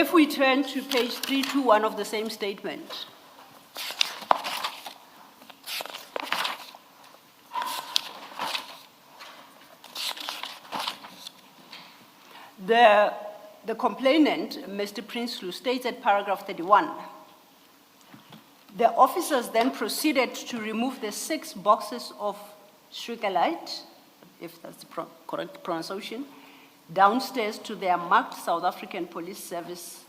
If we turn to page 321 of the same statement, the complainant, Mr. Prinsloo, states at paragraph 31, the officers then proceeded to remove the 6 boxes of sugarlight, if that's the correct pronunciation, downstairs to their marked South African Police Service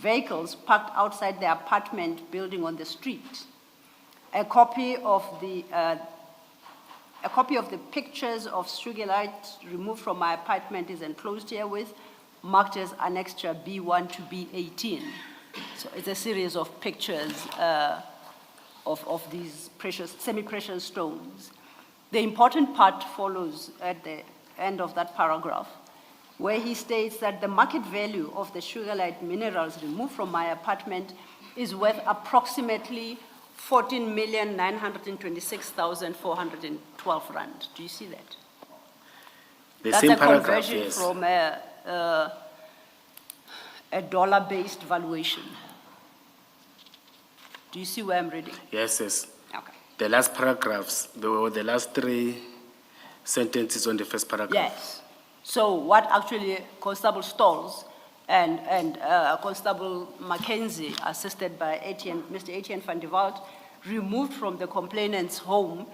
vehicles parked outside the apartment building on the street. A copy of the pictures of sugarlight removed from my apartment is enclosed herewith, marked as annexure B1 to B18. So it's a series of pictures of these semi-precious stones. The important part follows at the end of that paragraph, where he states that the market value of the sugarlight minerals removed from my apartment is worth approximately 14,926,412 rand. Do you see that? That's a conversion yes. From a dollar-based valuation. Do you see where I'm reading? Yes, yes. Okay. The last paragraphs, the last 3 sentences on the first paragraph. Yes. So what actually Constable Stolz and Constable Mackenzie, assisted by Mr. Etienne van der Walt, removed from the complainant's home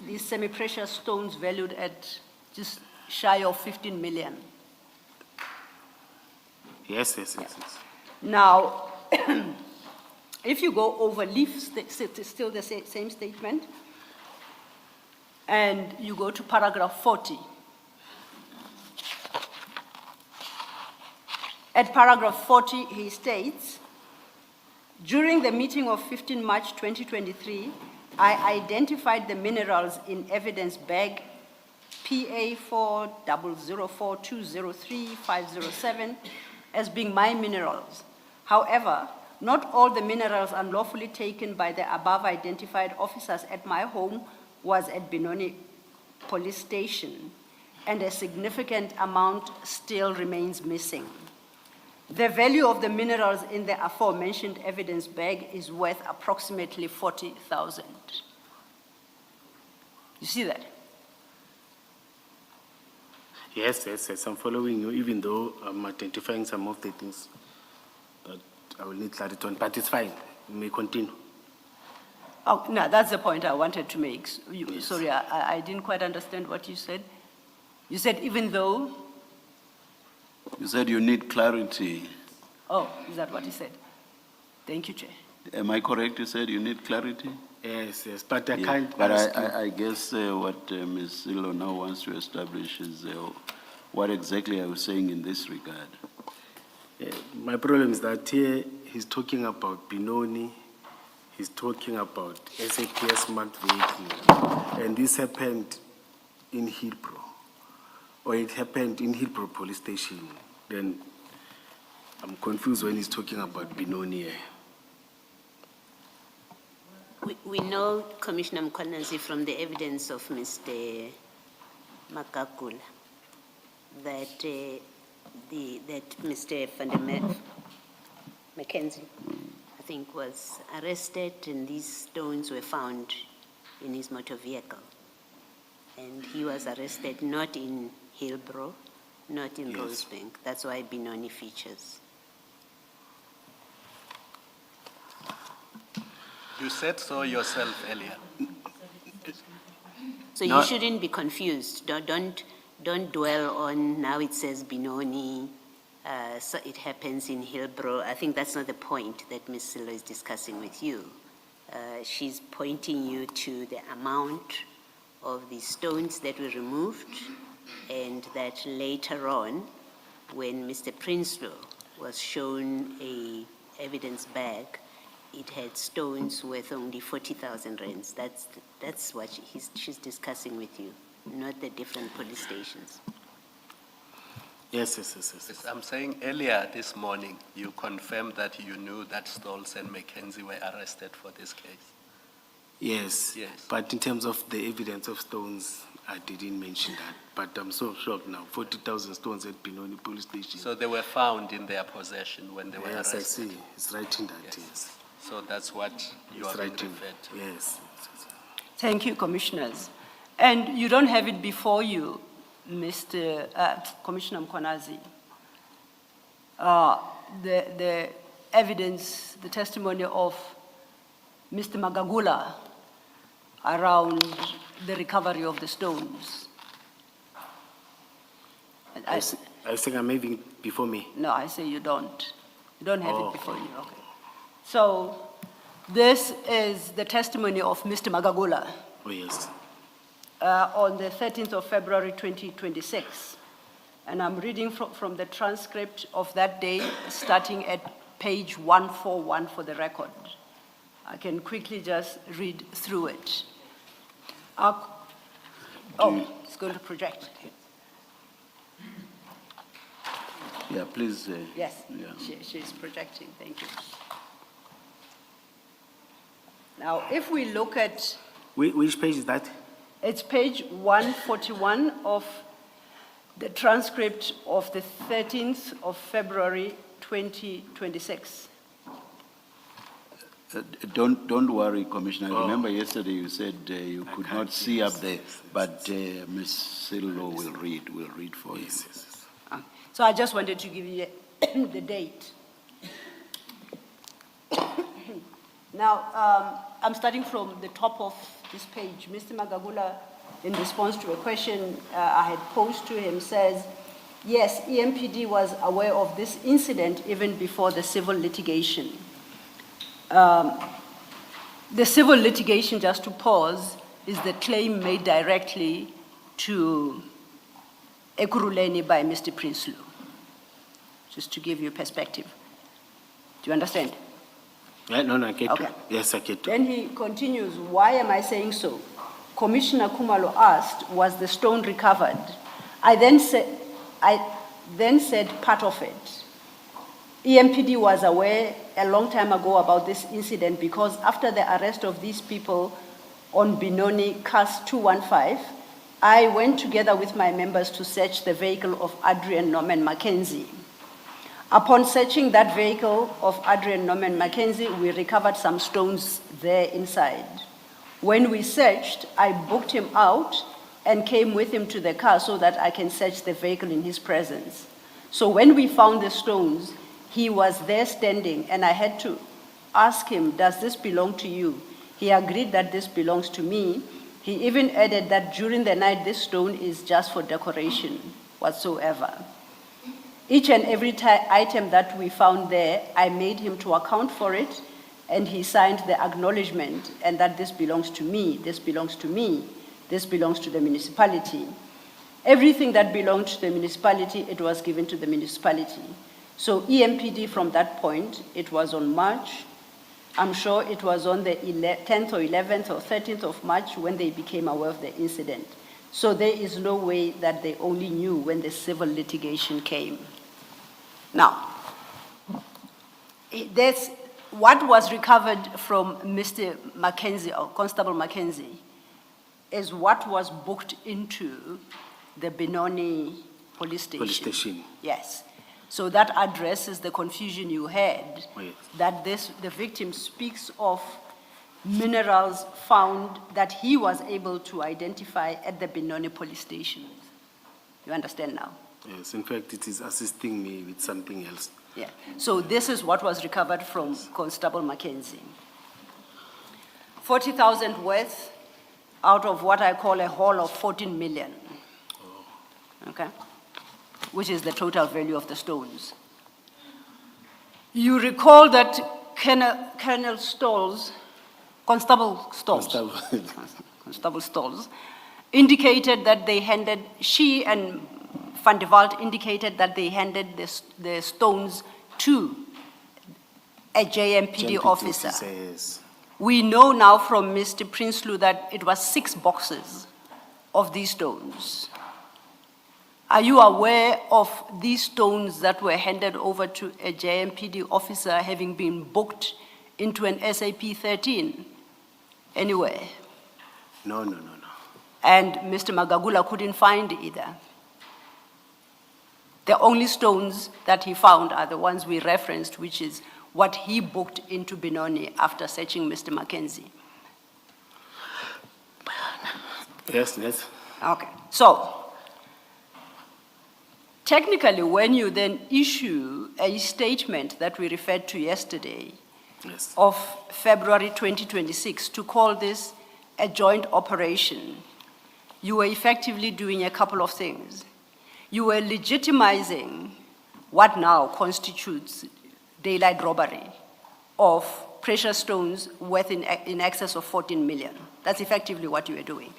these semi-precious stones valued at just shy of 15 million. Yes, yes, yes, yes. Now, if you go over still the same statement, and you go to paragraph 40. At paragraph 40, he states, during the meeting of 15 March 2023, I identified the minerals in evidence bag PA 4004203-507 as being my minerals. However, not all the minerals unlawfully taken by the above identified officers at my home was at Benoni Police Station, and a significant amount still remains missing. The value of the minerals in the aforementioned evidence bag is worth approximately 40,000. You see that? Yes, yes, yes, I'm following you, even though I'm identifying some of the things that I will need clarity on, but it's fine. You may continue. Oh, no, that's the point I wanted to make. Yes. Sorry, I didn't quite understand what you said. You said even though? You said you need clarity. Oh, is that what you said? Thank you, Chair. Am I correct? You said you need clarity? Yes, yes, but I Yeah, can't. but I guess what Ms. Silo now wants to establish is what exactly are you saying in this regard? My problem is that here he's talking about Benoni, he's talking about SAPS marked vehicle, and this happened in Hillbrow, or it happened in Hillbrow Police Station. Then I'm confused when he's talking about Benoni here. We know, Commissioner Mkhwanazi, from the evidence of Mr. Makakula that that Mr. Van der Mackenzie, I think, was arrested, and these stones were found in his motor vehicle. And he was arrested not in Hillbrow, not in Rosebank. That's why Benoni features. You said so yourself earlier. So you shouldn't be confused. Don't dwell on now it says Benoni, so it happens in Hillbrow. I think that's not the point that Ms. Silo is discussing with you. She's pointing you to the amount of the stones that were removed, and that later on, when Mr. Prinsloo was shown a evidence bag, it had stones worth only 40,000 rands. That's what she's discussing with you, not the different police stations. Yes, yes, yes, yes. Yes, I'm saying earlier this morning, you confirmed that you knew that Stolz and Mackenzie were arrested for this case. Yes, Yes. but in terms of the evidence of stones, I didn't mention that, but I'm so shocked now. 40,000 stones at Benoni police station. So they were found in their possession when they were Yes, I arrested? see. It's writing that, yes. So that's what you It's are being writing. referred to? Yes. Thank you, Commissioners. And you don't have it before you, Mr. Commissioner Mkhwanazi. The evidence, the testimony of Mr. Magagula around the recovery of the stones. And I think I'm having it before me. No, I say you don't. You don't have Oh. it before you, okay. So this is the testimony of Mr. Magagula Oh, yes. on the 13th of February 2026. And I'm reading from the transcript of that day, starting at page 141 for the record. I can quickly just read through it. It's going to project. Yeah, please. Yes, Yeah. she's projecting, thank you. Now, if we look at, Which page is that? it's page 141 of the transcript of the 13th of February 2026. Don't worry, Commissioner. I Oh. remember yesterday you said you could can't not see see up this. there, Yes, but Ms. Sillo will read for you. Yes, yes, yes. So I just wanted to give you the date. Now, I'm starting from the top of this page. Mr. Magagula, in response to a question I had posed to him, says, yes, EMPD was aware of this incident even before the civil litigation. The civil litigation, just to pause, is the claim made directly to Ekurhuleni by Mr. Prinsloo, just to give you perspective. Do you understand? Yeah, no, I get Okay. to. Yes, I get to. Then he continues, why am I saying so? Commissioner Khumalo asked, was the stone recovered? I then said part of it. EMPD was aware a long time ago about this incident because after the arrest of these people on Benoni CAS 215, I went together with my members to search the vehicle of Adrian Norman Mackenzie. Upon searching that vehicle of Adrian Norman Mackenzie, we recovered some stones there inside. When we searched, I booked him out and came with him to the car so that I can search the vehicle in his presence. So when we found the stones, he was there standing and I had to ask him, does this belong to you? He agreed that this belongs to me. He even added that during the night, this stone is just for decoration whatsoever. Each and every item that we found there, I made him to account for it, and he signed the acknowledgement, and that this belongs to me, this belongs to me, this belongs to the municipality. Everything that belonged to the municipality, it was given to the municipality. So EMPD from that point, it was on March, I'm sure it was on the 10th or 11th or 13th of March when they became aware of the incident. So there is no way that they only knew when the civil litigation came. Now, what was recovered from Mr. Mackenzie, or Constable Mackenzie, is what was booked into the Benoni police station. Police station. Yes. So that addresses the confusion you had, Oh, yes. that the victim speaks of minerals found that he was able to identify at the Benoni police station. You understand now? Yes, in fact, it is assisting me with something else. Yeah. So this is what was recovered from Constable Mackenzie. 40,000 worth out of what I call a haul of 14 million. Okay? Which is the total value of the stones. You recall that Colonel Stolz, Constable Stolz, Constable Stolz, indicated that they handed, she and Van de Walt indicated that they handed the stones to a JMPD officer. Yes. We know now from Mr. Prinsloo that it was 6 boxes of these stones. Are you aware of these stones that were handed over to a JMPD officer having been booked into an SAP 13 anywhere? No. and Mr. Magagula couldn't find either. The only stones that he found are the ones we referenced, which is what he booked into Benoni after searching Mr. Mackenzie. Yes, yes. Okay, so technically, when you then issue a statement that we referred to yesterday Yes. of February 2026 to call this a joint operation, you were effectively doing a couple of things. You were legitimizing what now constitutes daylight robbery of precious stones worth in excess of 14 million. That's effectively what you were doing.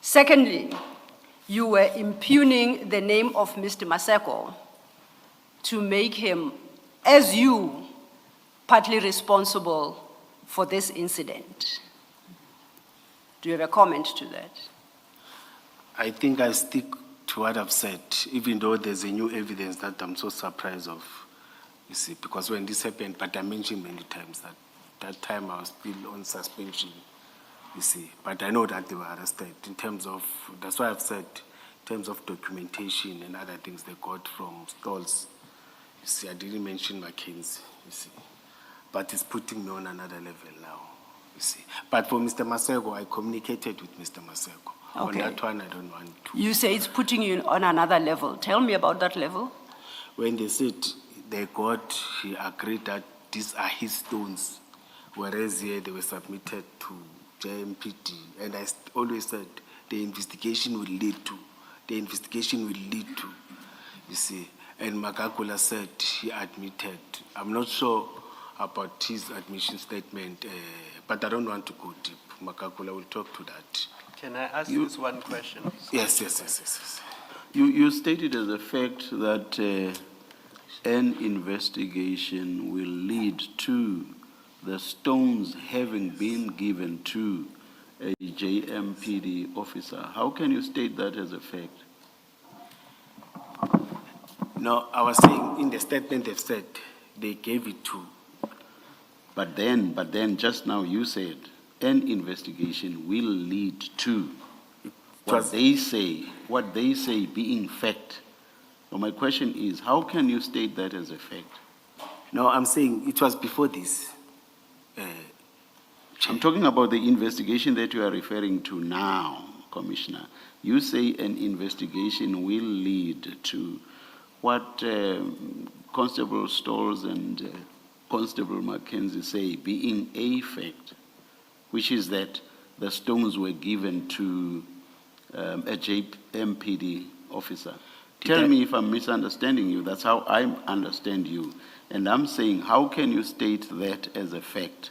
Secondly, you were impugning the name of Mr. Maseko to make him, as you, partly responsible for this incident. Do you have a comment to that? I think I stick to what I've said, even though there's a new evidence that I'm so surprised of, you see, because when this happened, but I mentioned many times that time I was still on suspension, you see, but I know that they were arrested in terms of, that's why I've said, in terms of documentation and other things they got from stalls. You see, I didn't mention Mackenzie, you see, but it's putting me on another level now, you see. But for Mr. Maseko, I communicated with Mr. Maseko. Okay. On that one, I don't want to. You say it's putting you on another level. Tell me about that level. When they said he agreed that these are his stones, whereas here they were submitted to EMPD. And I always said the investigation will lead to, you see. And Magagula said he admitted. I'm not sure about his admission statement, but I don't want to go deep. Magagula will talk to that. Can I ask you this one question? Yes. You stated as a fact that an investigation will lead to the stones having been given to a JMPD officer. How can you state that as a fact? No, I was saying in the statement they've said they gave it to. But then just now you said an investigation will lead to what they say being fact. So my question is, how can you state that as a fact? No, I'm saying it was before this. I'm talking about the investigation that you are referring to now, Commissioner. You say an investigation will lead to what Constable Stolz and Constable Mackenzie say being a fact, which is that the stones were given to a JMPD officer. Tell me if I'm misunderstanding you. That's how I understand you. And I'm saying, how can you state that as a fact?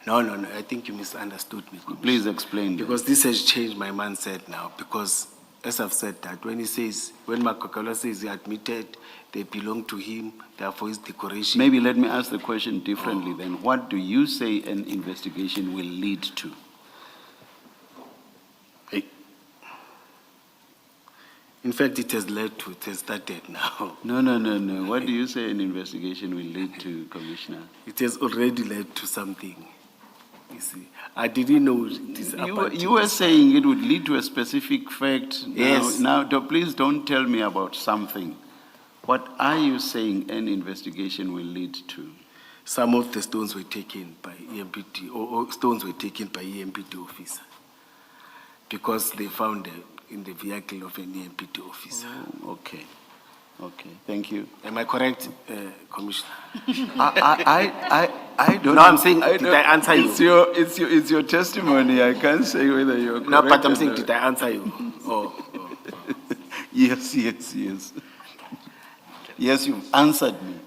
No, I think you misunderstood me. Please explain. Because this has changed my mindset now. Because, as I've said that, when Magagula says he admitted they belong to him, therefore his decoration. Maybe let me ask the question differently then. What do you say an investigation will lead to? In fact, it has started now. No. What do you say an investigation will lead to, Commissioner? It has already led to something. You see, I didn't know this. You were saying it would lead to a specific fact. Yes. Now, please don't tell me about something. What are you saying an investigation will lead to? Some of the stones were taken by EMPD, or stones were taken by EMPD officer, because they found them in the vehicle of an EMPD officer. Oh, okay, thank you. Am I correct, Commissioner? I don't. No, I'm saying, did I answer you? It's your testimony. I can't say whether you're correct. No, but I'm saying, did I answer you? Yes. Yes, you've answered me.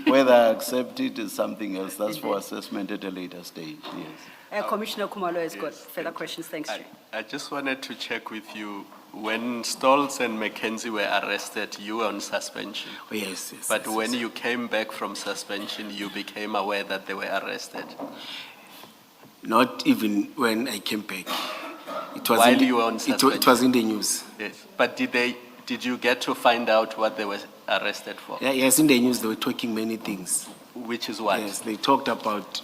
Whether I accept it is something else. That's for assessment at a later stage, yes. Commissioner Khumalo has got further questions. Thanks, Chair. I just wanted to check with you. When Stolz and Mackenzie were arrested, you were on suspension. Oh, yes. But when you came back from suspension, you became aware that they were arrested. Not even when I came back. It was While you were on suspension? It was in the news. Yes. But did you get to find out what they were arrested for? Yes, in the news they were talking many things. Which is what? Yes, they talked about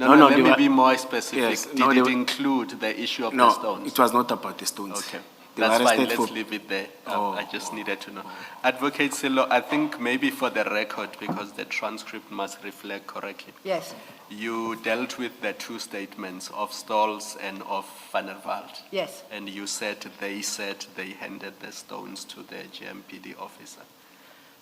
No, No, they let me were- be more specific. Yes, Did no, they it were- include the issue of the No, stones? it was not about the stones. Okay, They were that's fine, arrested let's for- leave it there. Oh. I just needed to know. Advocate Silo, I think maybe for the record, because the transcript must reflect correctly, Yes, you dealt with the two statements of Stolz and of Van der Walt. yes. And you said they handed the stones to the GMPD officer.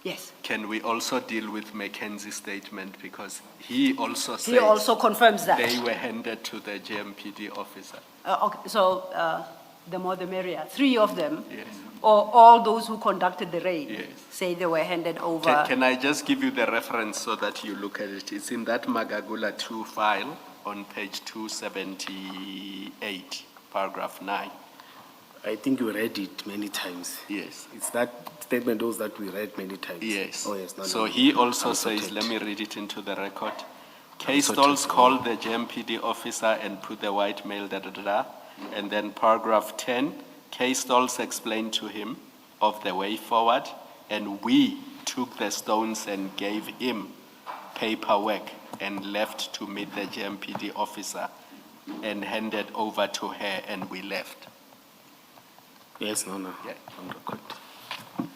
Yes. Can we also deal with Mackenzie's statement, because he also said He also confirms that. they were handed to the GMPD officer? Okay, so the more the merrier. 3 of them, Yes. or all those who conducted the raid, Yes. say they were handed over. Can I just give you the reference so that you look at it? It's in that Magagula 2 file on page 278, paragraph 9. I think you read it many times. Yes. It's that statement, those that we read many times. Yes. Oh, yes. No, So no. he also I'm says, sorted. let me read it into the record. K. I'm sorted. Stolz called the GMPD officer and put the white male, da, da, da, da. And then paragraph 10, K. Stolz explained to him of the way forward, and we took the stones and gave him paperwork and left to meet the GMPD officer and handed over to her, and we left. Yes, no. Yeah. On record.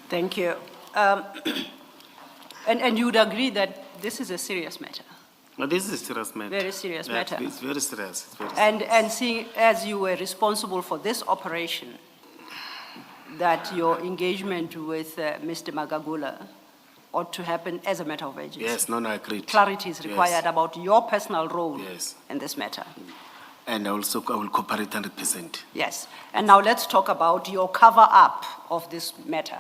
Thank you. And you would agree that this is a serious matter? No, this is a serious matter. Very serious Yeah, matter. It's very serious. It's very And seeing as you were responsible for this operation, that your engagement with Mr. Magagula ought to happen as a matter of urgency. Yes, no, I agree. Clarity is required Yes. about your personal role Yes. in this matter. And also, I will cooperate 100%. Yes. And now let's talk about your cover-up of this matter.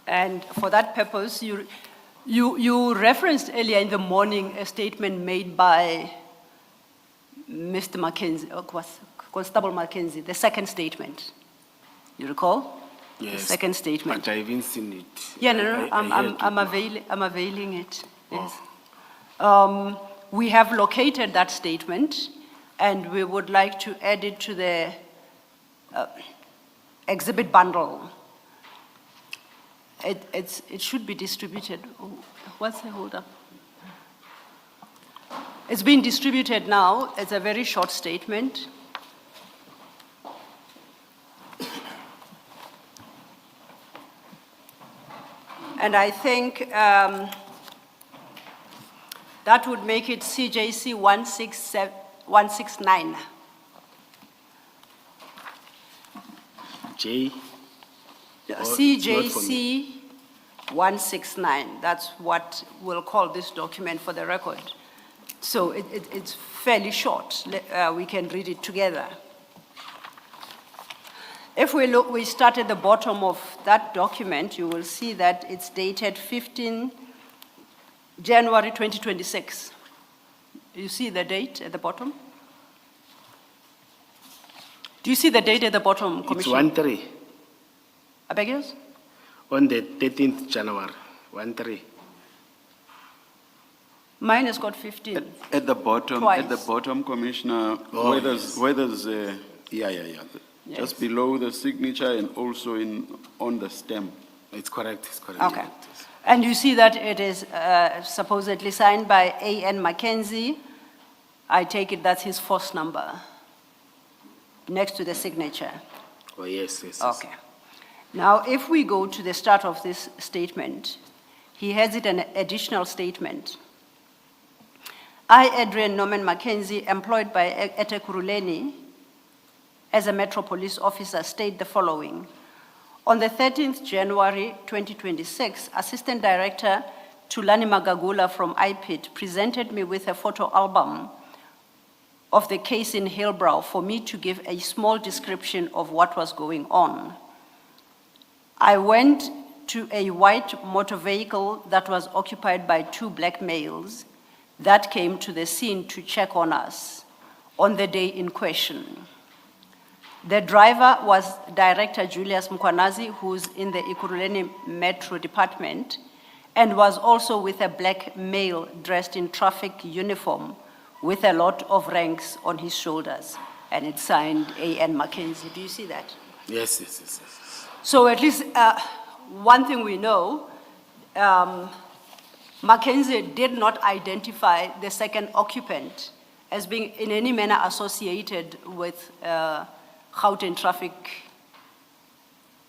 And for that purpose, you referenced earlier in the morning a statement made by Mr. Mackenzie, Constable Mackenzie, the second statement. You recall? Yes. The second statement. But I haven't seen it. Yeah, no, I heard I'm availing it, yes. We have located that statement, and we would like to add it to the exhibit bundle. It should be distributed. Oh, what's the hold up? It's being distributed now. It's a very short statement. And I think that would make it CJC 169. J. CJC 169, that's what we'll call this document for the record. So it's fairly short. We can read it together. If we look, we start at the bottom of that document, you will see that it's dated 15 January 2026. You see the date at the bottom? Do you see the date at the bottom, It's Commissioner? 1-3. I beg yours? On the 13th January, 1-3. Mine has got 15. At the bottom, Twice. Commissioner, Oh, where there's, yeah. Yes. Just below the signature and also on the stem. It's correct, it's correct. Okay. And you see that it is supposedly signed by A.N. Mackenzie. I take it that's his first number, next to the signature. Oh, yes. Okay. Now, if we go to the start of this statement, he has it an additional statement. I, Adrian Norman Mackenzie, employed by Etekuruleni as a Metro Police officer, state the following. On the 13th January 2026, Assistant Director Tulani Magagula from IPID presented me with a photo album of the case in Hillbrow for me to give a small description of what was going on. I went to a white motor vehicle that was occupied by 2 black males that came to the scene to check on us on the day in question. The driver was Director Julius Mkhwanazi, who's in the Ekurhuleni Metro Department, and was also with a black male dressed in traffic uniform with a lot of ranks on his shoulders. And it's signed A.N. Mackenzie. Do you see that? Yes. So at least one thing we know, Mackenzie did not identify the second occupant as being in any manner associated with Gauteng traffic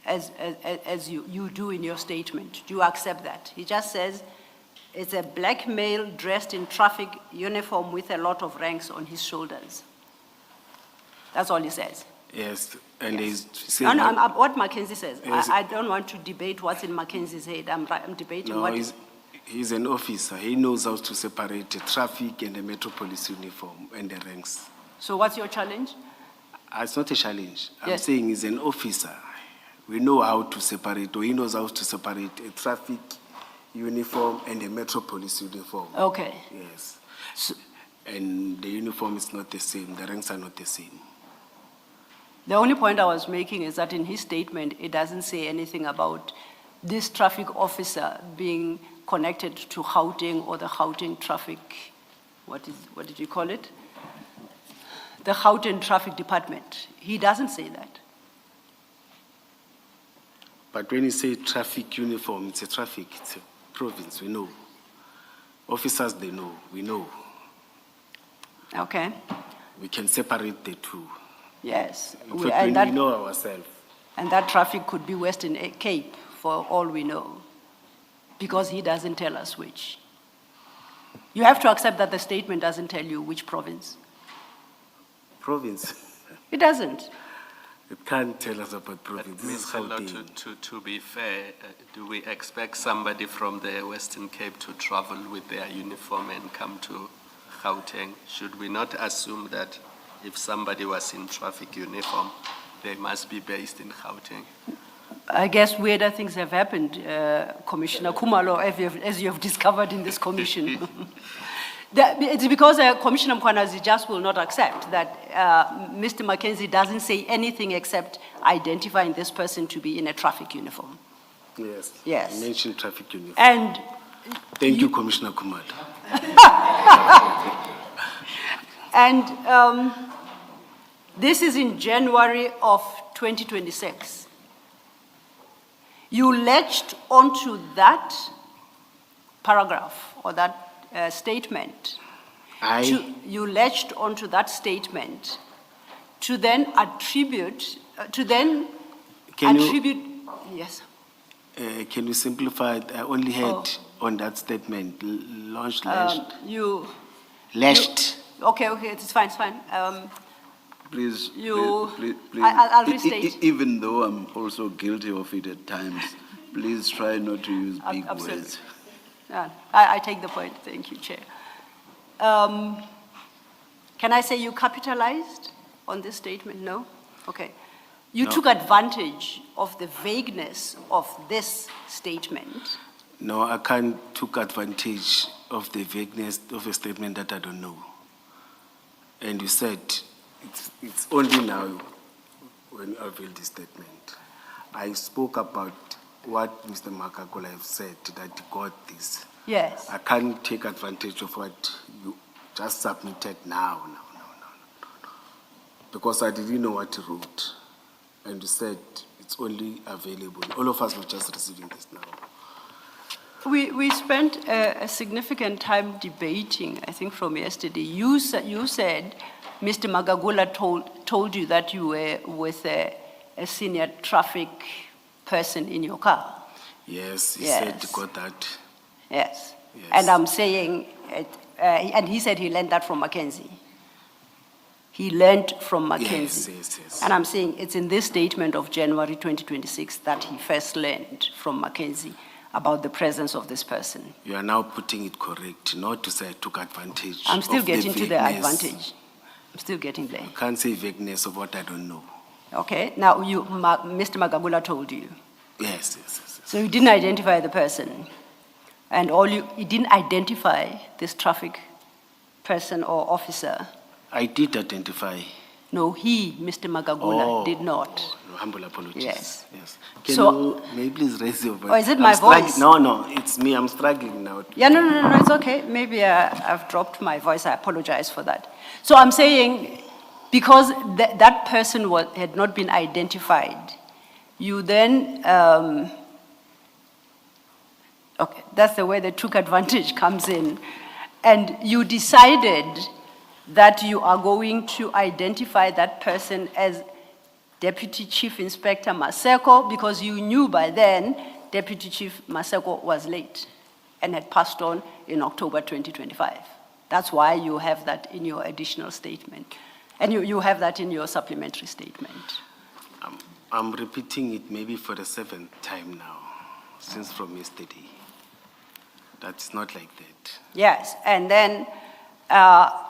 as you do in your statement. Do you accept that? He just says it's a black male dressed in traffic uniform with a lot of ranks on his shoulders. That's all he says. Yes, and Yes. he's No, saying. what Mackenzie says. Yes. I don't want to debate what's in Mackenzie's head. I'm debating No, what he's an officer. He knows how to separate the traffic and the Metropolis uniform and the ranks. So what's your challenge? It's not a challenge. I'm Yes. saying he's an officer. We know how to separate, or he knows how to separate a traffic uniform and a Metropolis uniform. Okay. Yes. And the uniform is not the same, the ranks are not the same. The only point I was making is that in his statement, it doesn't say anything about this traffic officer being connected to Gauteng or the Gauteng traffic, what did you call it? The Gauteng traffic department. He doesn't say that. But when you say traffic uniform, it's a traffic, it's a province, we know. Officers, they know, we know. Okay, We can separate the two. yes. In We- fact, and, we that, know ourselves. and that traffic could be Western Cape for all we know, because he doesn't tell us which. You have to accept that the statement doesn't tell you which province. Province, It doesn't. it can't tell us about But province. This is Mr. Law, Gauteng. to be fair, do we expect somebody from the Western Cape to travel with their uniform and come to Gauteng? Should we not assume that if somebody was in traffic uniform, they must be based in Gauteng? I guess weirder things have happened, Commissioner Kumalo, as you have discovered in this commission. It's because Commissioner Mkhwanazi just will not accept that Mr. Mackenzie doesn't say anything except identifying this person to be in a traffic uniform. Yes. Yes. You mentioned traffic uniform. And Thank you, Commissioner Kumar. And this is in January of 2026. You latched onto that paragraph or that statement. You latched onto that statement to then attribute, yes. Can you simplify it? I only had on that statement, launched, lashed. Lashed. Okay, it's fine. Please, You- please. I'll restate. Even though I'm also guilty of it at times, please try not to use big Absolutely. words. Yeah, I take the point. Thank you, Chair. Can I say you capitalized on this statement? No? Okay. You No. took advantage of the vagueness of this statement. No, I can't took advantage of the vagueness of a statement that I don't know. And you said it's only now when you avail this statement. I spoke about what Mr. Makagola have said, that he got this. Yes. I can't take advantage of what you just submitted now. Because I didn't know what he wrote. And you said it's only available. All of us were just receiving this now. We spent a significant time debating, I think from yesterday. You said Mr. Magagula told you that you were with a senior traffic person in your car. Yes, he Yes. said he got that. Yes. Yes. And I'm saying, and he said he learned that from Mackenzie. He learned from Mackenzie. Yes. And I'm saying it's in this statement of January 2026 that he first learned from Mackenzie about the presence of this person. You are now putting it correct, not to say I took advantage. I'm still of getting to the vagueness. advantage. I'm still getting there. I can't say vagueness of what I don't know. Okay, now Mr. Magagula told you. Yes. So you didn't identify the person. And you didn't identify this traffic person or officer. I did identify. No, Mr. Magagula, did not. Humble apologies. Yes. Can So- you maybe please raise your voice? Or is it I'm my struggling- voice? No, it's me. I'm struggling now. Yeah, no, it's okay. Maybe I've dropped my voice. I apologize for that. So I'm saying, because that person had not been identified, you then, okay, that's the way the took advantage comes in. And you decided that you are going to identify that person as Deputy Chief Inspector Maseko, because you knew by then Deputy Chief Maseko was late and had passed on in October 2025. That's why you have that in your additional statement. And you have that in your supplementary statement. I'm repeating it maybe for the 7th time now, since from yesterday. That's not like that. Yes, and then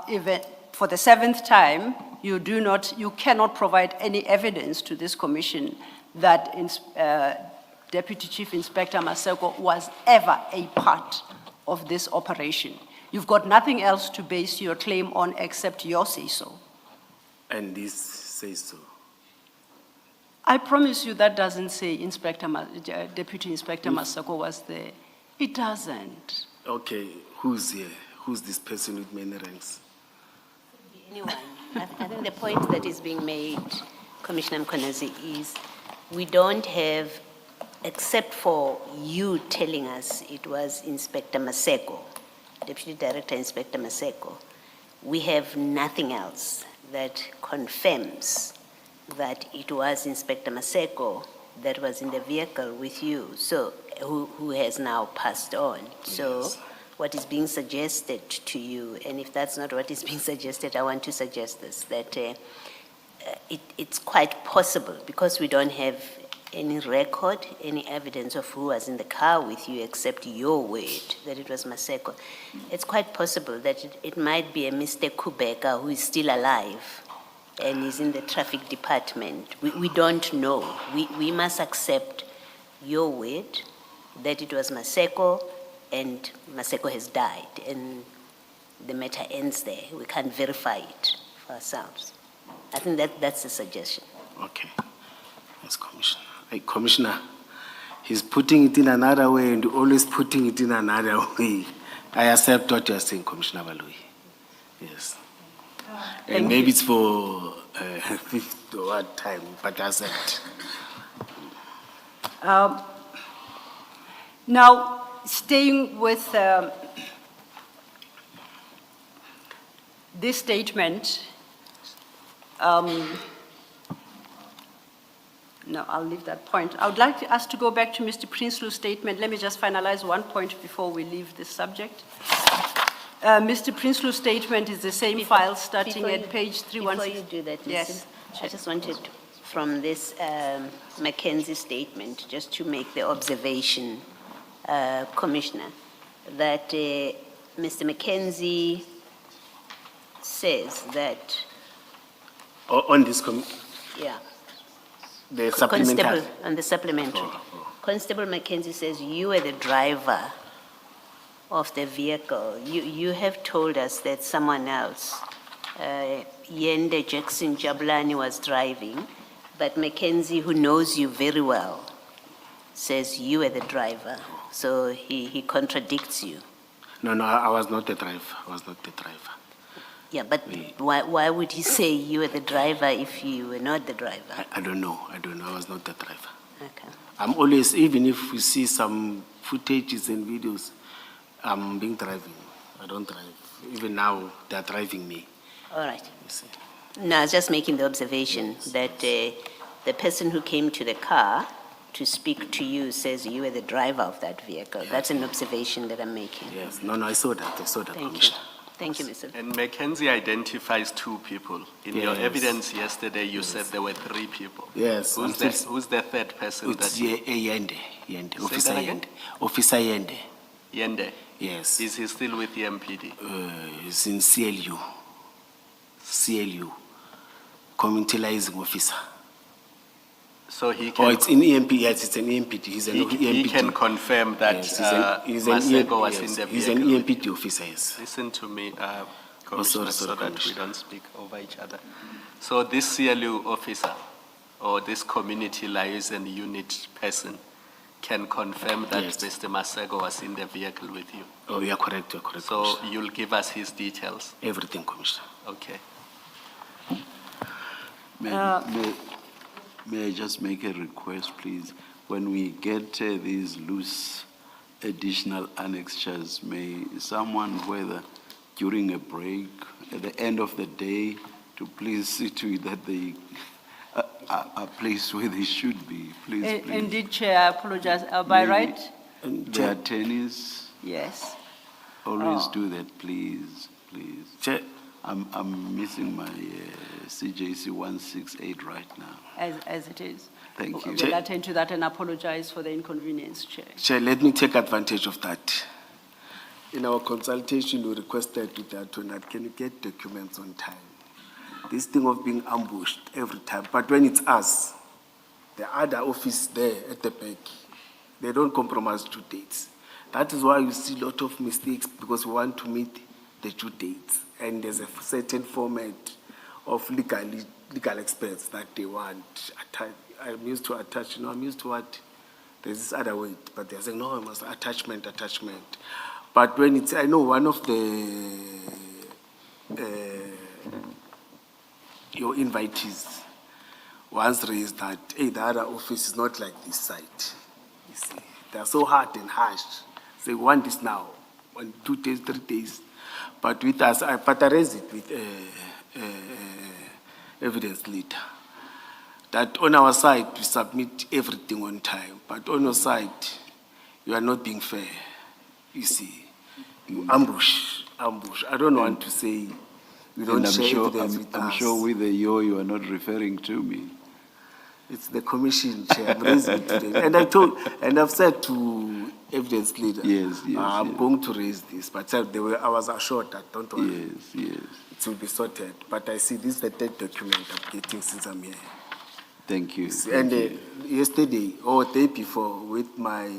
even for the 7th time, you cannot provide any evidence to this commission that Deputy Chief Inspector Maseko was ever a part of this operation. You've got nothing else to base your claim on except your say-so. And this says so. I promise you that doesn't say Deputy Inspector Maseko was there. It doesn't. Okay, who's here? Who's this person with many ranks? Anyone. I think the point that is being made, Commissioner Mkhwanazi, is we don't have, except for you telling us it was Inspector Maseko, Deputy Director Inspector Maseko, we have nothing else that confirms that it was Inspector Maseko that was in the vehicle with you, so who has now passed on. So Yes. what is being suggested to you, and if that's not what is being suggested, I want to suggest this, that it's quite possible, because we don't have any record, any evidence of who was in the car with you except your word that it was Maseko. It's quite possible that it might be a Mr. Kubeka who is still alive and is in the traffic department. We don't know. We must accept your word that it was Maseko and Maseko has died, and the matter ends there. We can't verify it for ourselves. I think that's a suggestion. Okay. Yes, Commissioner. Hey, Commissioner, he's putting it in another way and always putting it in another way. I accept what you're saying, Commissioner Balui. Yes. And maybe it's for 5th or what time, but I accept. Now, staying with this statement, no, I'll leave that point. I would like us to go back to Mr. Prinsloo's statement. Let me just finalize one point before we leave this subject. Mr. Prinsloo's statement is the same file starting at page 316. Before you do that, Yes. I just wanted from this Mackenzie statement just to make the observation, Commissioner, that Mr. Mackenzie says that, On this, yeah, the supplementary. Constable, on the supplementary. Constable Mackenzie says you were the driver of the vehicle. You have told us that someone else, Yende Jackson Jabulani, was driving, but Mackenzie, who knows you very well, says you were the driver. So he contradicts you. No, I was not the driver. I was not the driver. Yeah, but why would he say you were the driver if you were not the driver? I don't know. I was not the driver. Okay. I'm always, even if we see some footages and videos, I'm being driving. I don't drive. Even now, they're driving me. All right. You see. No, I was just making the observation that the person who came to the car to speak to you says you were the driver of that vehicle. Yes. That's an observation that I'm making. Yes. No, I saw that. Thank you. Commissioner. Thank you, Mr. And Mackenzie identifies 2 people. In your Yes. evidence yesterday, you said there were 3 people. Yes. Who's the 3rd person It's that you... Yende. Officer that again? Yende. Officer Yende. Yende? Yes. Is he still with the EMPD? He's in CLU. Community Liaison Officer. So he can... Oh, it's in EMPD. Yes, it's an EMPD. He's an EMPD. He can confirm that Yes, Maseko was in the vehicle. He's an EMPD officer, yes. Listen to me, Commissioner, so that we Commissioner. don't speak over each other. So this CLU officer, or this community liaison unit person, can confirm that Yes. Mr. Maseko was in the vehicle with you. Oh, you're correct, So Commissioner. you'll give us his details. Everything, Commissioner. Okay. May I just make a request, please? When we get these loose additional annexures, may someone, whether during a break, at the end of the day, to please see to it that they are placed where they should be. Please, please. Indeed, Chair, I apologize. By Maybe right? The attorneys Yes. always do that, please, please. Chair, I'm missing my CJC 168 right now. As it is. Thank you. We'll attend to that and apologize for the inconvenience, Chair. Chair, let me take advantage of that. In our consultation, we requested to the attorney, can you get documents on time? This thing of being ambushed every time, but when it's us, the other office there at the back, they don't compromise due dates. That is why you see a lot of mistakes, because we want to meet the due dates. And there's a certain format of legal experts that they want. I'm used to attach, I'm used to what? There's this other word, but they're saying, no, I must attachment. But when it's, I know one of your invitees once raised that, hey, the other office is not like this site. You see, they're so hard and harsh. They want this now, 1, 2 days, 3 days. But with us, but I raised it with evidence later. That on our side, we submit everything on time. But on your side, you are not being fair. You see, you ambush. I don't want to say we don't And share evidence with us. I'm sure with the you are not referring to me. It's the commission, Chair. I'm raising it today. And I've said to evidence leader, Yes, I'm yes. going to raise this. But I was assured that, don't worry, Yes. it will be sorted. But I see this is the third document I'm getting since I'm here. Thank you. And Thank you. yesterday or day before, with my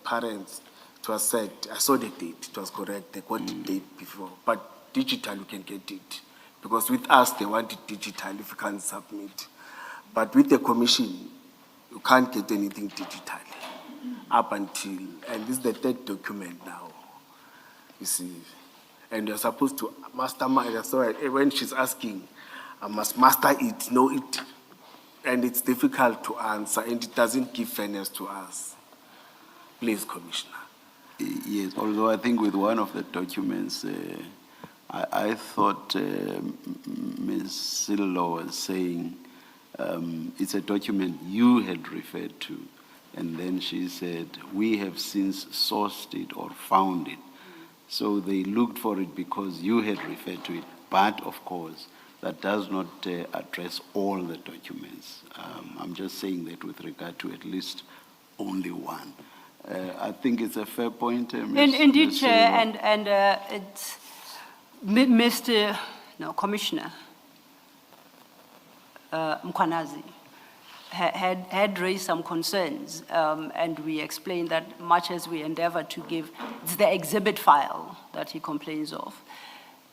parents, it was said, I saw the date, it was correct, they got the date before. But digital, you can get it. Because with us, they want it digital if you can't submit. But with the commission, you can't get anything digitally up until, and this is the third document now, you see. And you're supposed to mastermind, so when she's asking, I must master it, know it. And it's difficult to answer, and it doesn't give fairness to us. Please, Commissioner. Yes, although I think with one of the documents, I thought Ms. Sillo was saying it's a document you had referred to, and then she said, we have since sourced it or found it. So they looked for it because you had referred to it, but of course, that does not address all the documents. I'm just saying that with regard to at least only one. I think it's a fair point, Ms. Indeed, Ms. Chair, Sillo. and it's Commissioner Mkhwanazi had raised some concerns, and we explained that much as we endeavor to give, it's the exhibit file that he complains of.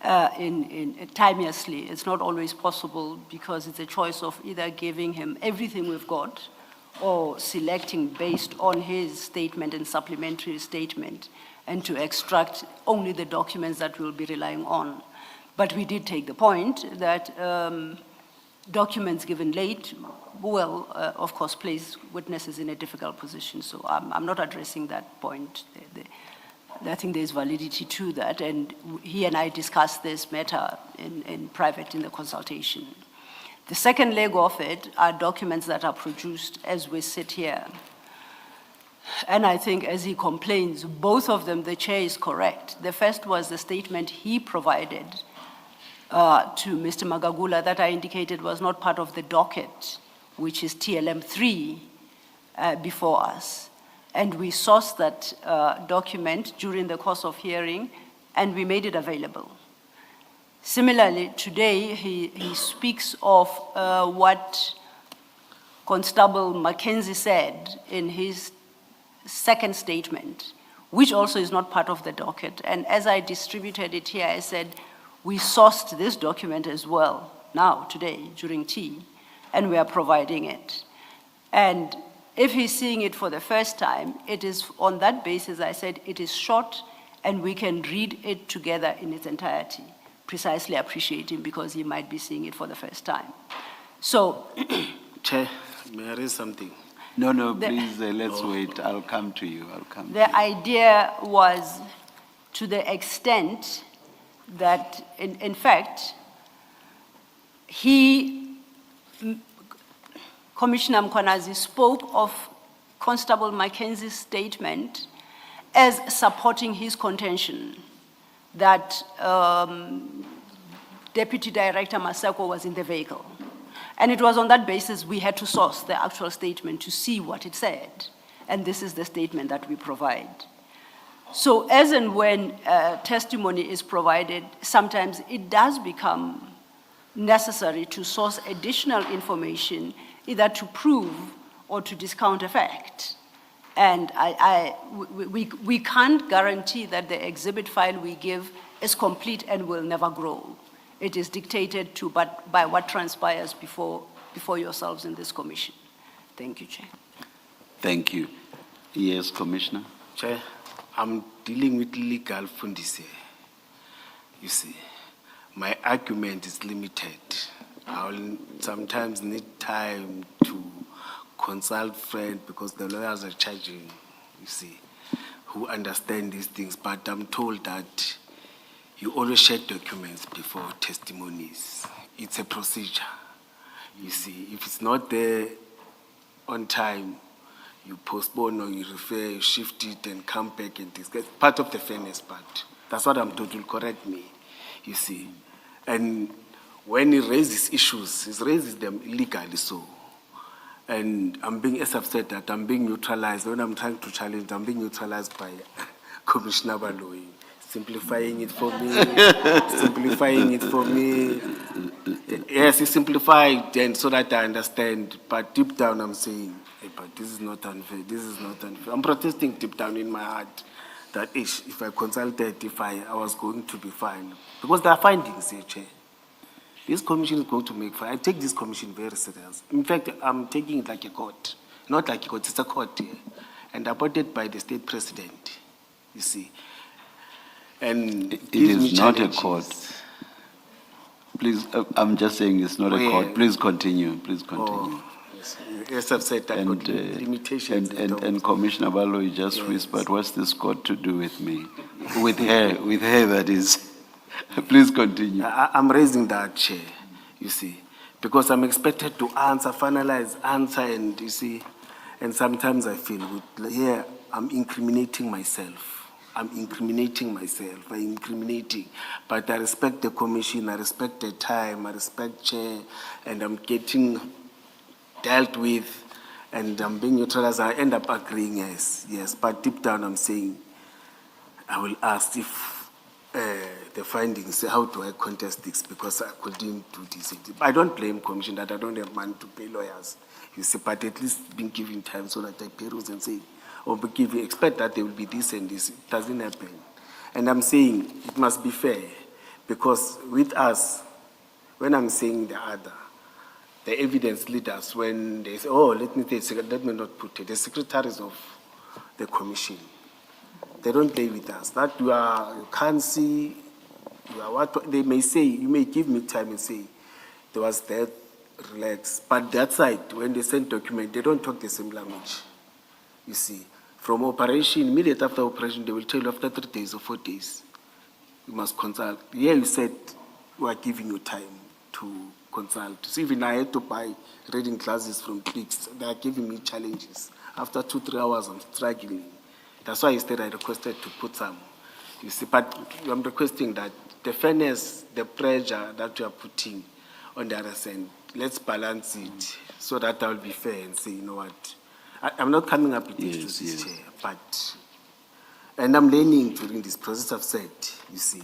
Timelessly, it's not always possible because it's a choice of either giving him everything we've got or selecting based on his statement and supplementary statement and to extract only the documents that we'll be relying on. But we did take the point that documents given late will, of course, place witnesses in a difficult position. So I'm not addressing that point. I think there's validity to that, and he and I discussed this matter in private in the consultation. The second leg of it are documents that are produced as we sit here. And I think as he complains, both of them, the chair is correct. The first was the statement he provided to Mr. Magagula that I indicated was not part of the docket, which is TLM 3 before us. And we sourced that document during the course of hearing, and we made it available. Similarly, today, he speaks of what Constable Mackenzie said in his second statement, which also is not part of the docket. And as I distributed it here, I said, we sourced this document as well, now, today, during tea, and we are providing it. And if he's seeing it for the first time, it is on that basis, I said, it is short, and we can read it together in its entirety. Precisely appreciating because he might be seeing it for the first time. So, Chair, may I raise something? No, please, let's wait. I'll come to you. The idea was, to the extent that in fact, Commissioner Mkhwanazi spoke of Constable Mackenzie's statement as supporting his contention that Deputy Director Maseko was in the vehicle. And it was on that basis we had to source the actual statement to see what it said. And this is the statement that we provide. So as and when testimony is provided, sometimes it does become necessary to source additional information, either to prove or to discount a fact. And we can't guarantee that the exhibit file we give is complete and will never grow. It is dictated to by what transpires before yourselves in this commission. Thank you, Chair. Thank you. Yes, Commissioner. Chair, I'm dealing with legal fundis here. You see, my argument is limited. I'll sometimes need time to consult friends because the lawyers are charging, you see, who understand these things. But I'm told that you always share documents before testimonies. It's a procedure. You see, if it's not there on time, you postpone or you refer, you shift it and come back and discuss. Part of the fairness part. That's what I'm told. Will correct me, you see. And when he raises issues, he raises them illegally so. And I'm being, as I've said that, I'm being neutralized. When I'm trying to challenge, I'm being neutralized by Commissioner Baloyi. Simplifying it for me, simplifying it for me. Yes, he simplified and so that I understand. But deep down I'm saying, hey, but this is not unfair, this is not unfair. I'm protesting deep down in my heart that if I consulted, I was going to be fine. Because there are findings here, Chair. This commission is going to make fine. I take this commission very serious. In fact, I'm taking it like a court. Not like a court, it's a court here. And appointed by the state president, you see. And it is not a court. Please, I'm just saying it's not a court. Please continue. Please continue. Yes, I've said that. And, limitations. And Commissioner Baloyi just whispered, "What's this got to do with me?" With her, that is. Please continue. I'm raising that, Chair. You see, because I'm expected to answer, finalize, answer, and you see, and sometimes I feel here I'm incriminating myself. I'm incriminating, but I respect the commission, I respect the time, I respect Chair, and I'm getting dealt with, and I'm being neutralized. I end up agreeing, yes, but deep down I'm saying, I will ask if the findings, how do I contest this, because I couldn't do this. I don't blame commission that I don't have money to pay lawyers, you see, but at least being given time so that I pay rules and say, or expect that there will be this and this. It doesn't happen. And I'm saying it must be fair, because with us, when I'm saying the evidence leaders, when they say, oh, let me not put it, the secretaries of the commission, they don't play with us. That you can't see, what they may say, you may give me time and say, there was that, relax. But that side, when they send document, they don't talk the same language, you see. From operation, immediately after operation, they will tell you after 3 days or 4 days, you must consult. Here you said we are giving you time to consult. So even I had to buy reading classes from Clicks. They are giving me challenges. After 2-3 hours, I'm struggling. That's why instead I requested to put some. You see, but I'm requesting that the fairness, the pressure that you are putting on the other side, let's balance it so that I will be fair and say, you know what, I'm not coming up with issues, Chair, but, and I'm learning during this process, I've said, you see.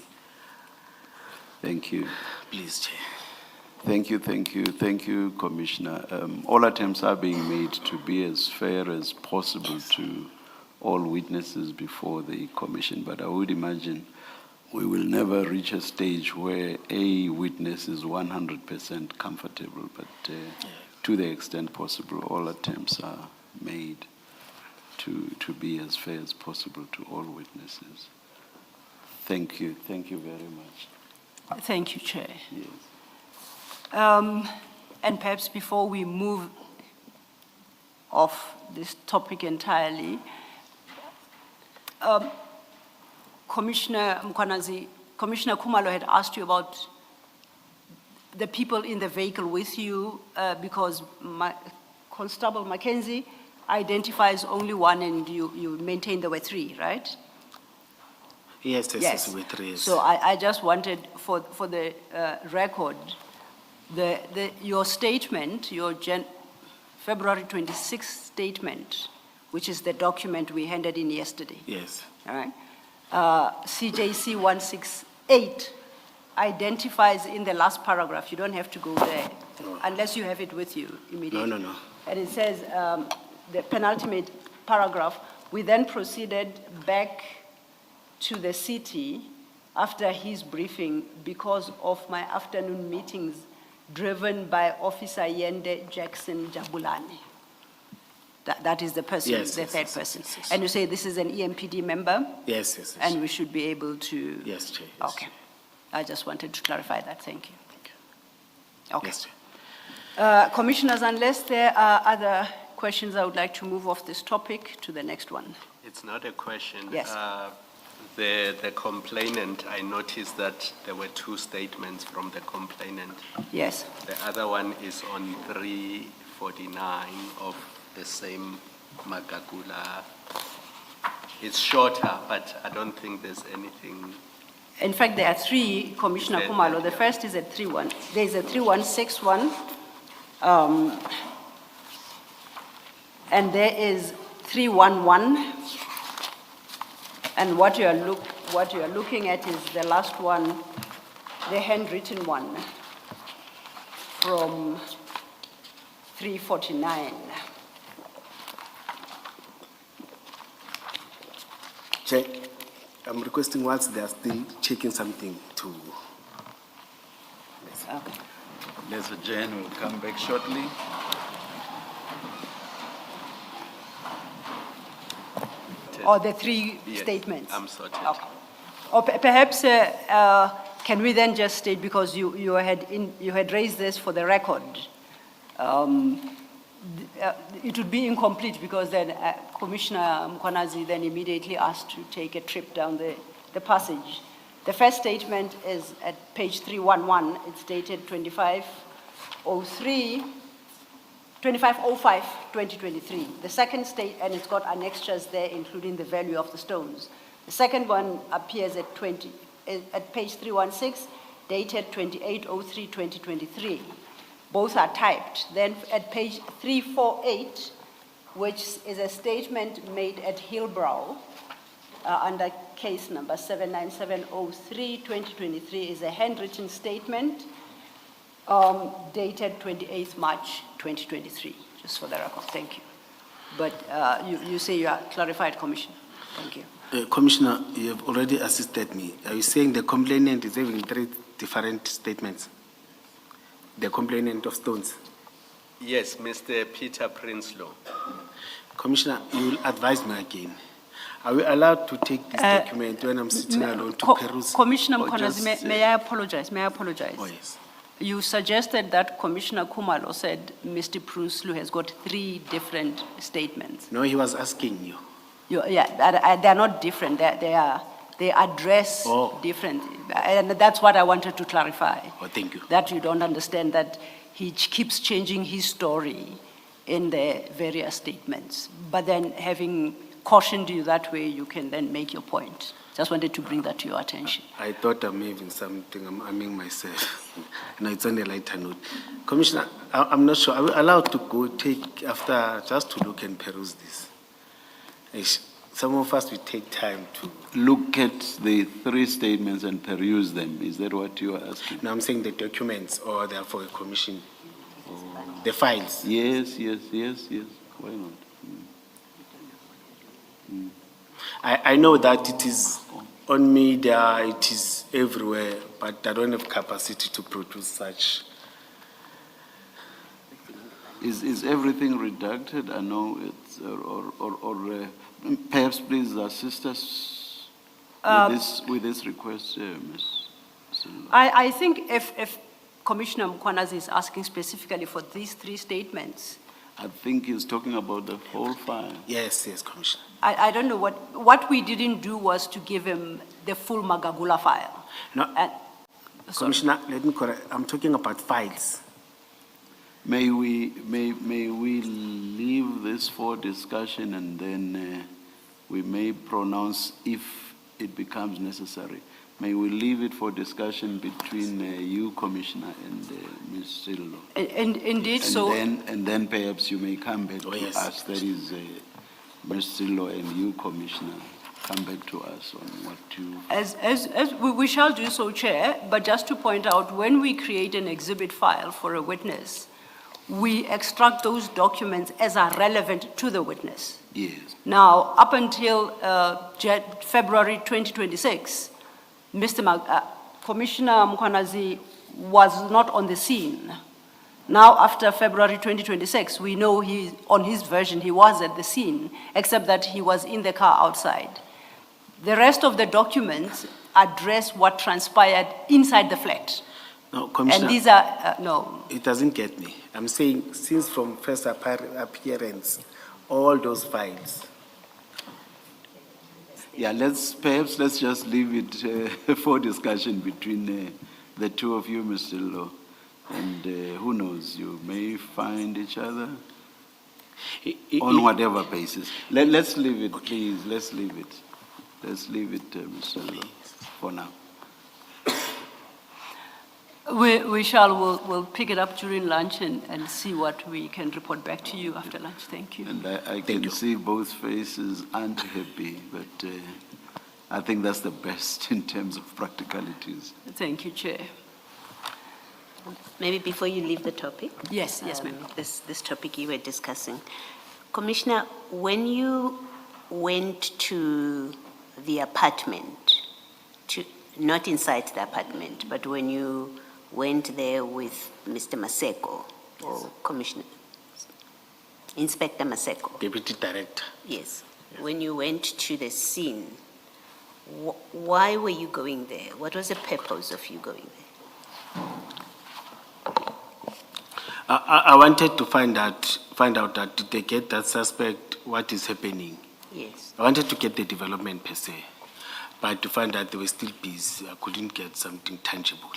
Thank you. Please, Chair. Thank you, Commissioner. All attempts are being made to be as fair as possible to all witnesses before the commission, but I would imagine we will never reach a stage where a witness is 100% comfortable, but to the extent possible, all attempts are made to be as fair as possible to all witnesses. Thank you very much. Thank you, Chair. Yes. And perhaps before we move off this topic entirely, Commissioner Mkhwanazi, Commissioner Khumalo had asked you about the people in the vehicle with you, because Constable Mackenzie identifies only one and you maintain there were three, right? Yes, Yes. with 3 years. So I just wanted, for the record, your statement, your February 26th statement, which is the document we handed in yesterday, Yes, all right? CJC 168 identifies in the last paragraph, you don't have to go there, unless you have it with you immediately. No. And it says, the penultimate paragraph, we then proceeded back to the city after his briefing because of my afternoon meetings driven by Officer Yende Jackson Jabulani. That is the person, Yes, the yes, third yes, person. yes, yes. And you say this is an EMPD member? yes. And we should be able to? Yes, Chair. Yes, Okay. Chair. I just wanted to clarify that. Thank you. Okay. Yes, Chair. Commissioners, unless there are other questions, I would like to move off this topic to the next one. It's not a question. Yes. The complainant, I noticed that there were two statements from the complainant. Yes. The other one is on 349 of the same Magagula. It's shorter, but I don't think there's anything. In fact, there are three, Commissioner Is there- Khumalo. The first is a 3-1. There's a 3161. And there is 311. And what you are looking at is the last one, the handwritten one from 349. Chair, I'm requesting whilst they are still checking something to. Okay. Let's adjourn, we'll come back shortly. Or the three Yes, statements? I'm sorted. Okay. Or perhaps, can we then just state, because you had raised this for the record, it would be incomplete because then Commissioner Mkhwanazi then immediately asked to take a trip down the passage. The first statement is at page 311. It's dated 25/05/2023. The second and it's got annexures there, including the value of the stones. The second one appears at page 316, dated 28/03/2023. Both are typed. Then at page 348, which is a statement made at Hillbrow, under case number 79703/2023, is a handwritten statement dated 28th March 2023, just for the record. Thank you. But you say you are clarified, Commissioner. Thank you. Commissioner, you have already assisted me. Are you saying the complainant is having 3 different statements? The complainant of stones? Yes, Mr. Peter Prinsloo. Commissioner, you will advise me again. Are we allowed to take this document when I'm sitting alone to peruse? Commissioner Or Mkhwanazi, just, may I apologize? May I apologize? Oh, yes. You suggested that Commissioner Khumalo said Mr. Prinsloo has got 3 different statements. No, he was asking you. They're not different. They address Oh. different, and that's what I wanted to clarify. Oh, thank you. That you don't understand that he keeps changing his story in the various statements. But then having cautioned you that way, you can then make your point. Just wanted to bring that to your attention. I thought I'm having something, I'm arming myself. No, it's on a lighter note. Commissioner, I'm not sure. Are we allowed to go take after, just to look and peruse this? Some of us will take time to. Look at the 3 statements and peruse them. Is that what you are asking? No, I'm saying the documents, or they are for a commission. The files. Yes. Why not? I know that it is on media, it is everywhere, but I don't have capacity to produce such. Is everything redacted? I know it's, or perhaps please assist us with this request, Ms. Silva. I think if Commissioner Mkhwanazi is asking specifically for these 3 statements, I think he's talking about the whole file. Yes, yes, Commissioner. I don't know what we didn't do was to give him the full Magagula file. No, And, sorry. Commissioner, let me correct, I'm talking about files. May we leave this for discussion and then we may pronounce if it becomes necessary. May we leave it for discussion between you, Commissioner, and Ms. Sillo? And indeed, so. And then perhaps you may come back to yes. us, that is, Ms. Sillo and you, Commissioner, come back to us on what you... As we shall do so, Chair, but just to point out, when we create an exhibit file for a witness, we extract those documents as are relevant to the witness. Yes. Now, up until February 2026, Commissioner Mkhwanazi was not on the scene. Now, after February 2026, we know on his version, he was at the scene, except that he was in the car outside. The rest of the documents address what transpired inside the flat. No, Commissioner. And these are, no. It doesn't get me. I'm saying since from first appearance, all those files. Yeah, perhaps let's just leave it for discussion between the two of you, Mr. Sillo. And who knows, you may find each other on whatever basis. Let's leave it, please. Let's leave it. Let's leave it, Mr. Sillo, for now. We'll pick it up during lunch and see what we can report back to you after lunch. Thank you. And I can see both faces aren't happy, but I think that's the best in terms of practicalities. Thank you, Chair. Maybe before you leave the topic. Yes, yes, ma'am. This topic you were discussing. Commissioner, when you went to the apartment, not inside the apartment, but when you went there with Mr. Maseko, or Commissioner, Inspector Maseko. Deputy Director. Yes. When you went to the scene, why were you going there? What was the purpose of you going there? I wanted to find out that did they get that suspect, what is happening. Yes. I wanted to get the development per se, but to find that they were still busy, I couldn't get something tangible.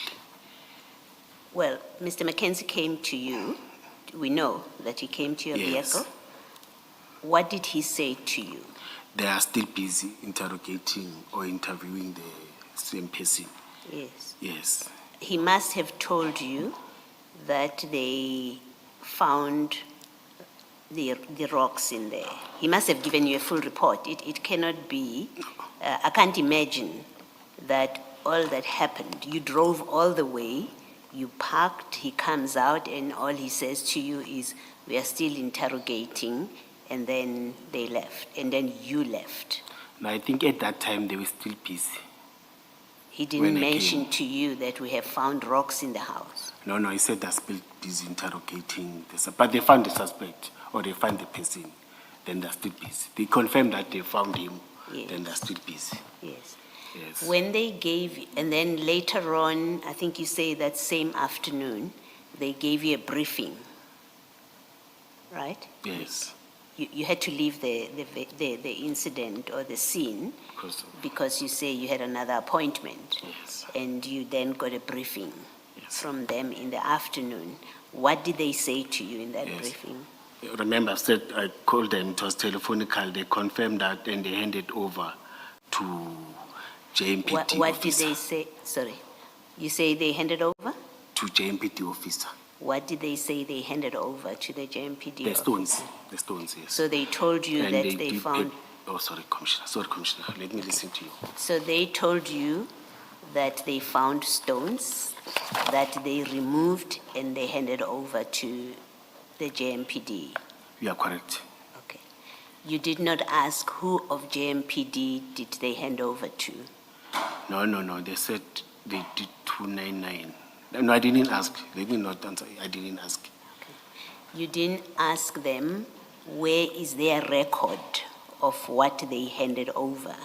Well, Mr. Mackenzie came to you. We know that he came to your Yes. vehicle. What did he say to you? They are still busy interrogating or interviewing the same person. Yes. Yes. He must have told you that they found the rocks in there. He must have given you a full report. It cannot be, I can't imagine that all that happened. You drove all the way, you parked, he comes out, and all he says to you is, we are still interrogating, and then they left, and then you left. No, I think at that time they were still busy. He didn't mention to you that we have found rocks in the house. No, he said they're still busy interrogating but they found the suspect or they found the person, then they're still busy. They confirmed that they found him, Yes. then they're still busy. Yes. Yes. When they gave, and then later on, I think you say that same afternoon, they gave you a briefing, right? Yes. You had to leave the incident or the scene because you say you had another appointment. Yes. And you then got a briefing Yes. from them in the afternoon. What did they say to you in that Yes. briefing? Remember, I called them, it was telephonical, they confirmed that and they handed over to JMPD What officer. did they say? Sorry. You say they handed over? To JMPD officer. What did they say they handed over to the JMPD? The officer? stones, yes. So they told you And that they they did found, sorry, Commissioner, let me listen to you. so they told you that they found stones that they removed and they handed over to the JMPD. You are correct. Okay. You did not ask who of JMPD did they hand over to? No, they said they did 299. No, I didn't ask. Let me not answer. I didn't ask. You didn't ask them where is their record of what they handed over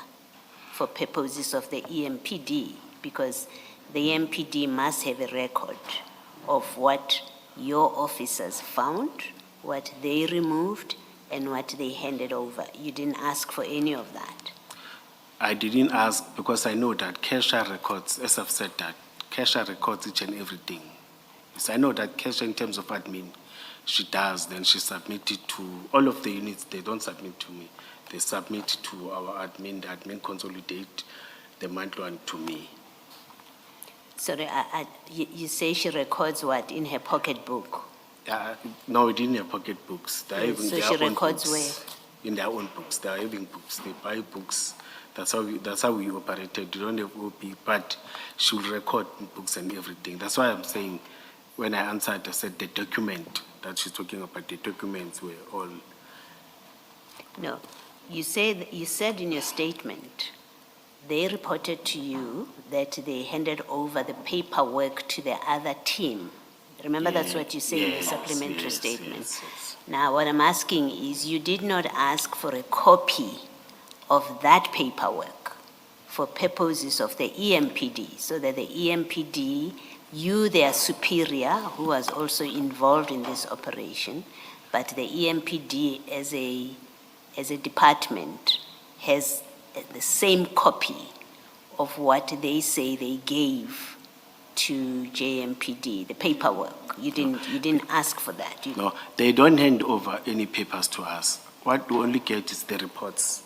for purposes of the EMPD, because the EMPD must have a record of what your officers found what they removed and what they handed over. You didn't ask for any of that. I didn't ask because I know that Kesha records, as I've said that, Kesha records each and everything. So I know that Kesha, in terms of admin, she does, then she submits it to all of the units. They don't submit to me. They submit to our admin. The admin consolidate the monthly one to me. Sorry, you say she records what in her pocketbook? No, it in their pocketbooks. They are Yeah, having so their she own records books. In their own books. They are having books. They buy books. That's how we operated. You don't have OP, but she will record books and everything. That's why I'm saying, when I answered, I said the document that she's talking about, the documents were all. No, you said in your statement, they reported to you that they handed over the paperwork to the other team. Remember, that's what you say in the Yes, supplementary yes, statement. yes. Now, what I'm asking is, you did not ask for a copy of that paperwork for purposes of the EMPD, so that the EMPD, you, their superior, who was also involved in this operation, but the EMPD as a department has the same copy of what they say they gave to JMPD, the paperwork. You didn't ask for that. No, they don't hand over any papers to us. What we only get is the reports.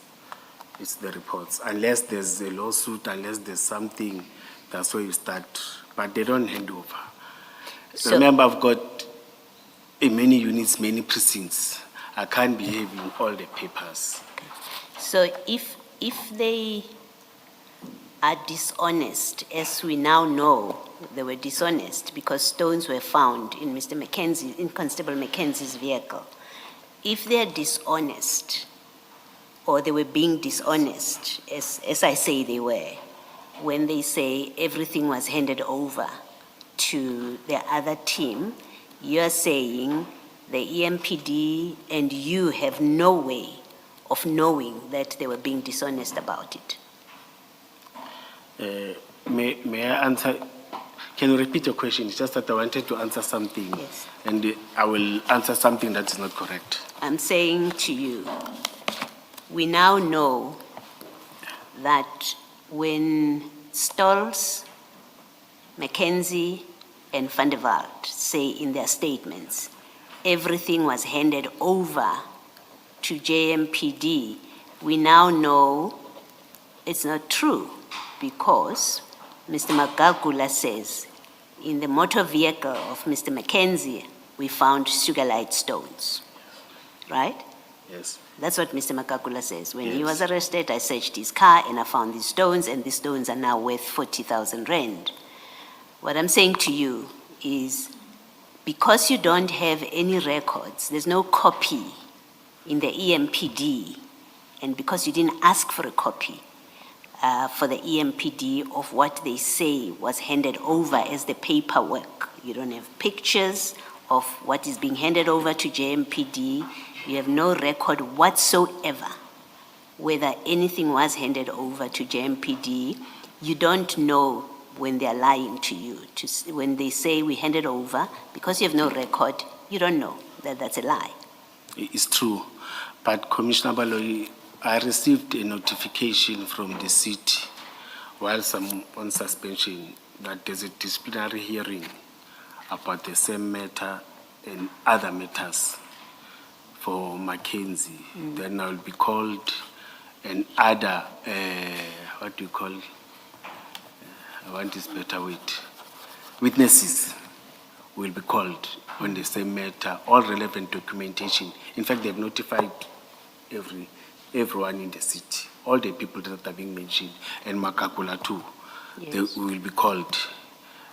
It's the reports. Unless there's a lawsuit, unless there's something, that's where you start. But they don't hand over. So- Remember, I've got many units, many precincts. I can't be having all the papers. So if they are dishonest, as we now know they were dishonest because stones were found in Constable Mackenzie's vehicle, if they are dishonest, or they were being dishonest, as I say they were, when they say everything was handed over to the other team, you're saying the EMPD and you have no way of knowing that they were being dishonest about it. May I answer? Can you repeat your question? It's just that I wanted to answer something. Yes. And I will answer something that is not correct. I'm saying to you, we now know that when Stolz, Mackenzie, and Van der Walt say in their statements, everything was handed over to JMPD, we now know it's not true because Mr. Magagula says in the motor vehicle of Mr. Mackenzie, we found sugarlight stones, right? Yes. That's what Mr. Makakula says. When he Yes. was arrested, I searched his car and I found these stones, and these stones are now worth 40,000 rand. What I'm saying to you is, because you don't have any records, there's no copy in the EMPD, and because you didn't ask for a copy for the EMPD of what they say was handed over as the paperwork, you don't have pictures of what is being handed over to JMPD, you have no record whatsoever whether anything was handed over to JMPD. You don't know when they're lying to you. When they say we handed over, because you have no record, you don't know that that's a lie. It's true. But Commissioner Baloyi, I received a notification from the city whilst I'm on suspension that there's a disciplinary hearing about the same matter and other matters for Mackenzie. Then I'll be called and other, what do you call, I want this better word, witnesses will be called on the same matter, all relevant documentation. In fact, they've notified everyone in the city, all the people that are being mentioned, and Makakula too. Yes. They will be called.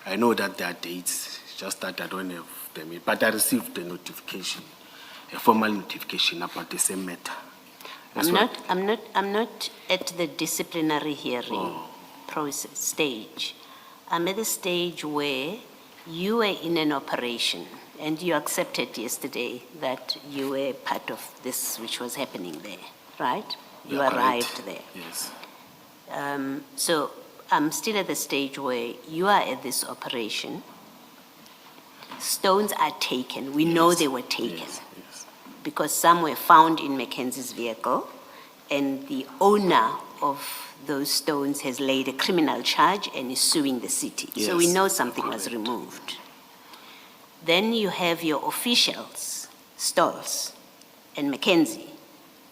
I know that there are dates, just that I don't have them. But I received a notification, a formal notification about the same matter. That's I'm not at the disciplinary hearing process stage. I'm at the stage where you were in an operation and you accepted yesterday that you were part of this which was happening there, right? You Yeah, arrived correct. there. Yes. So I'm still at the stage where you are at this operation. Stones are taken. We know Yes, they were taken. Yes, yes. because some were found in Mackenzie's vehicle, and the owner of those stones has laid a criminal charge and is suing the city. So we Yes, know something was correct. removed. Then you have your officials, Stolz and Mackenzie,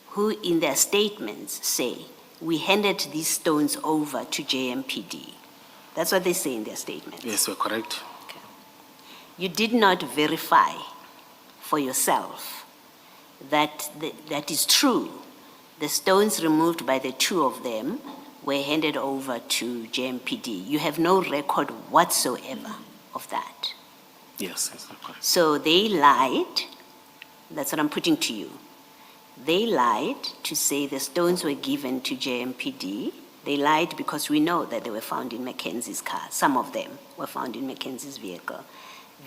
who in their statements say, we handed these stones over to JMPD. That's what they say in their statements. Yes, we're correct. You did not verify for yourself that that is true. The stones removed by the two of them were handed over to JMPD. You have no record whatsoever of that. Yes, yes, we're correct. So they lied. That's what I'm putting to you. They lied to say the stones were given to JMPD. They lied because we know that they were found in Mackenzie's car. Some of them were found in Mackenzie's vehicle.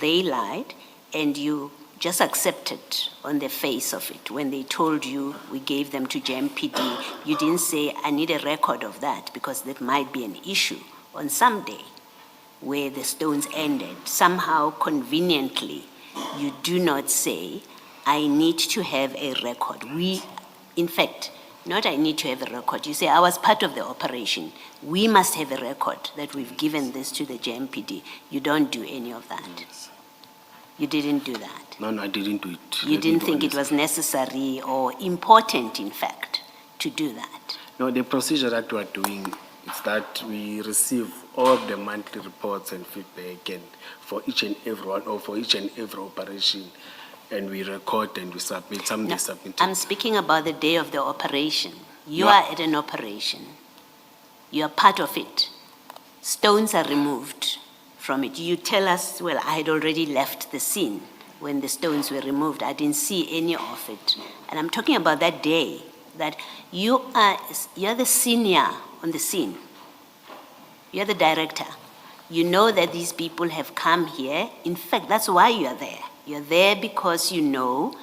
They lied, and you just accepted on the face of it. When they told you we gave them to JMPD, you didn't say, I need a record of that, because that might be an issue on some day where the stones ended. Somehow, conveniently, you do not say, I need to have a record. In fact, not I need to have a record. You say, I was part of the operation. We must have a record that we've given this to the JMPD. You don't do any of that. You didn't do that. No, I didn't do it. You didn't think it was necessary or important, in fact, to do that. No, the procedure that we're doing is that we receive all the monthly reports and feedback, and for each and every one, or for each and every operation, and we record and we submit. Some they submit. I'm speaking about the day of the operation. You Yeah. are at an operation. You are part of it. Stones are removed from it. You tell us, well, I had already left the scene when the stones were removed. I didn't see any of it. And I'm talking about that day, that you're the senior on the scene. You're the director. You know that these people have come here. In fact, that's why you are there. You're there because you know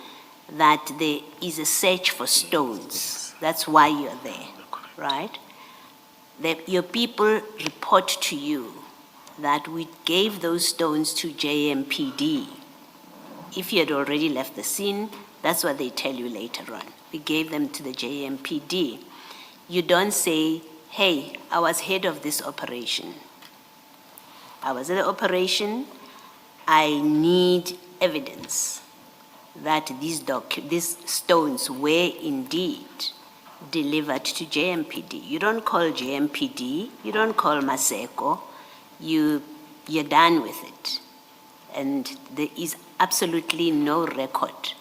that there is a search for stones. That's why you're there, right? Your people report to you that we gave those stones to JMPD. If you had already left the scene, that's what they tell you later on. We gave them to the JMPD. You don't say, hey, I was head of this operation. I was at the operation. I need evidence that these stones were indeed delivered to JMPD. You don't call JMPD, you don't call Maseko, you're done with it. And there is absolutely no record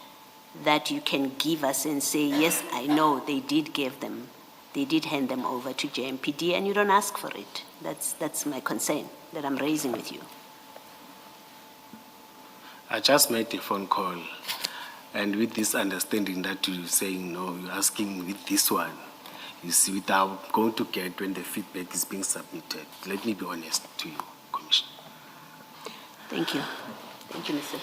that you can give us and say, yes, I know they did hand them over to JMPD, and you don't ask for it. That's my concern that I'm raising with you. I just made a phone call, and with this understanding that you're saying, no, you're asking with this one, you see, without going to get when the feedback is being submitted. Let me be honest to you, Commissioner. Thank you. Thank you, Mr.